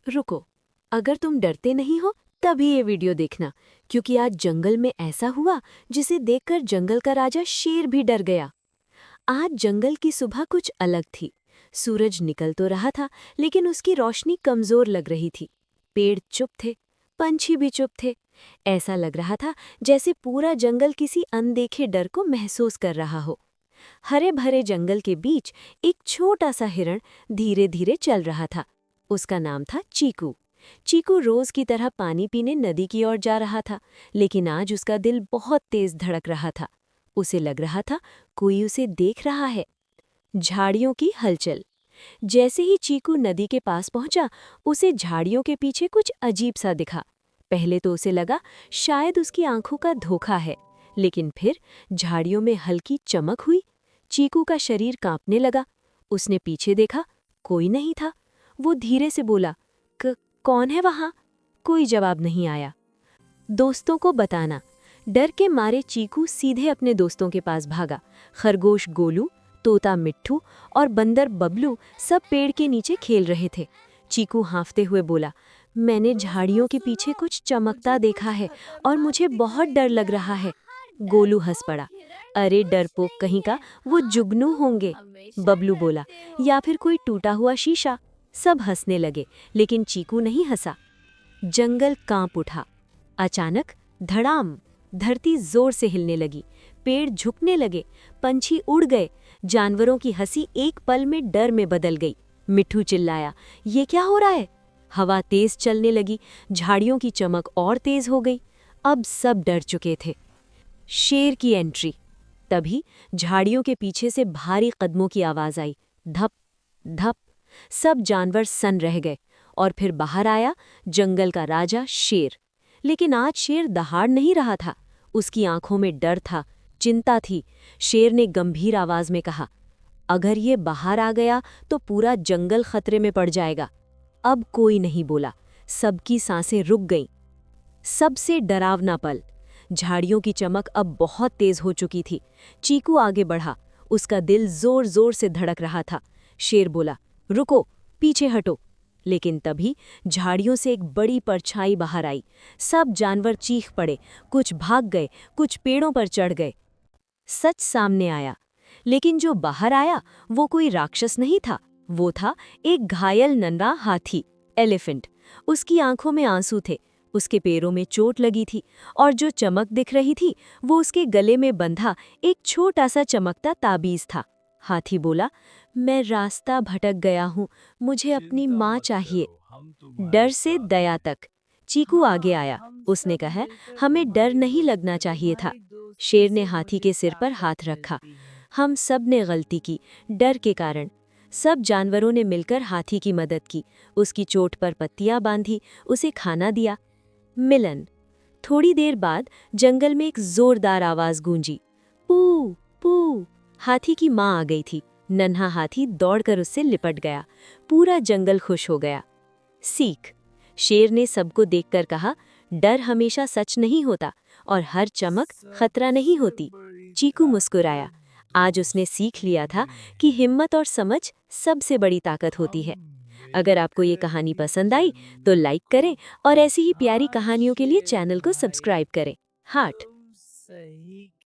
रुको, अगर तुम डरते नहीं हो तभी ये वीडियो देखना, क्योंकि आज जंगल में ऐसा हुआ जिसे देखकर जंगल का राजा शेर भी डर गया। आज जंगल की सुबह कुछ अलग थी। सूरज निकल तो रहा था, लेकिन उसकी रोशनी कमजोर लग रही थी। पेड़ चुप थे, पंछी भी चुप थे। ऐसा लग रहा था जैसे पूरा जंगल किसी अनदेखे डर को महसूस कर रहा हो। हरे भरे जंगल के बीच एक छोटा सा हिरण धीरे धीरे चल रहा था। उसका नाम था चीकू। चीकू रोज की तरह पानी पीने नदी की ओर जा रहा था, लेकिन आज उसका दिल बहुत तेज धड़क रहा था। उसे लग रहा था कोई उसे देख रहा है। झाड़ियों की हलचल। जैसे ही चीकू नदी के पास पहुंचा, उसे झाड़ियों के पीछे कुछ अजीब सा दिखा। पहले तो उसे लगा शायद उसकी आंखों का धोखा है, लेकिन फिर झाड़ियों में हल्की चमक हुई। चीकू का शरीर कांपने लगा। उसने पीछे देखा, कोई नहीं था। वो धीरे से बोला, कौन है वहां?" कोई जवाब नहीं आया। दोस्तों को बताना। डर के मारे चीकू सीधे अपने दोस्तों के पास भागा। खरगोश गोलू, तोता मिट्ठू और बंदर बबलू सब पेड़ के नीचे खेल रहे थे। चीकू हाँफते हुए बोला, "मैंने झाड़ियों के पीछे कुछ चमकता देखा है और मुझे बहुत डर लग रहा है।" गोलू हंस पड़ा, "अरे डरपोक कहीं का, वो जुगनू होंगे।" बबलू बोला, "या फिर कोई टूटा हुआ शीशा।" सब हंसने लगे, लेकिन चीकू नहीं हंसा। जंगल कांप उठा। अचानक धड़ाम, धरती जोर से हिलने लगी। पेड़ झुकने लगे, पंछी उड़ गए। जानवरों की हंसी एक पल में डर में बदल गई। मिट्ठू चिल्लाया, "ये क्या हो रहा है?" हवा तेज चलने लगी, झाड़ियों की चमक और तेज हो गई। अब सब डर चुके थे। शेर की एंट्री। तभी झाड़ियों के पीछे से भारी कदमों की आवाज आई। धप धप। सब जानवर सन रह गए। और फिर बाहर आया जंगल का राजा शेर। लेकिन आज शेर दहाड़ नहीं रहा था। उसकी आंखों में डर था, चिंता थी। शेर ने गंभीर आवाज में कहा, "अगर ये बाहर आ गया तो पूरा जंगल खतरे में पड़ जाएगा।" अब कोई नहीं बोला। सबकी सांसें रुक गईं। सबसे डरावना पल। झाड़ियों की चमक अब बहुत तेज हो चुकी थी। चीकू आगे बढ़ा। उसका दिल जोर जोर से धड़क रहा था। शेर बोला, "रुको, पीछे हटो।" लेकिन तभी झाड़ियों से एक बड़ी परछाई बाहर आई। सब जानवर चीख पड़े, कुछ भाग गए, कुछ पेड़ों पर चढ़ गए। सच सामने आया। लेकिन जो बाहर आया वो कोई राक्षस नहीं था। वो था एक घायल नन्हा हाथी, एलिफेंट। उसकी आंखों में आंसू थे, उसके पैरों में चोट लगी थी, और जो चमक दिख रही थी वो उसके गले में बंधा एक छोटा सा चमकता ताबीज था। हाथी बोला, "मैं रास्ता भटक गया हूँ, मुझे अपनी माँ चाहिए।" डर से दया तक। चीकू आगे आया। उसने कहा, "हमें डर नहीं लगना चाहिए था।" शेर ने हाथी के सिर पर हाथ रखा। "हम सब ने गलती की, डर के कारण।" सब जानवरों ने मिलकर हाथी की मदद की। उसकी चोट पर पत्तियां बांधी, उसे खाना दिया। मिलन। थोड़ी देर बाद जंगल में एक जोरदार आवाज गूंजी, पू पू। हाथी की माँ आ गई थी। नन्हा हाथी दौड़कर उससे लिपट गया। पूरा जंगल खुश हो गया। सीख। शेर ने सबको देखकर कहा, "डर हमेशा सच नहीं होता और हर चमक खतरा नहीं होती।" चीकू मुस्कुराया। आज उसने सीख लिया था कि हिम्मत और समझ सबसे बड़ी ताकत होती है। अगर आपको ये कहानी पसंद आई तो लाइक करें और ऐसी ही प्यारी कहानियों के लिए चैनल को सब्सक्राइब करें। हार्ट।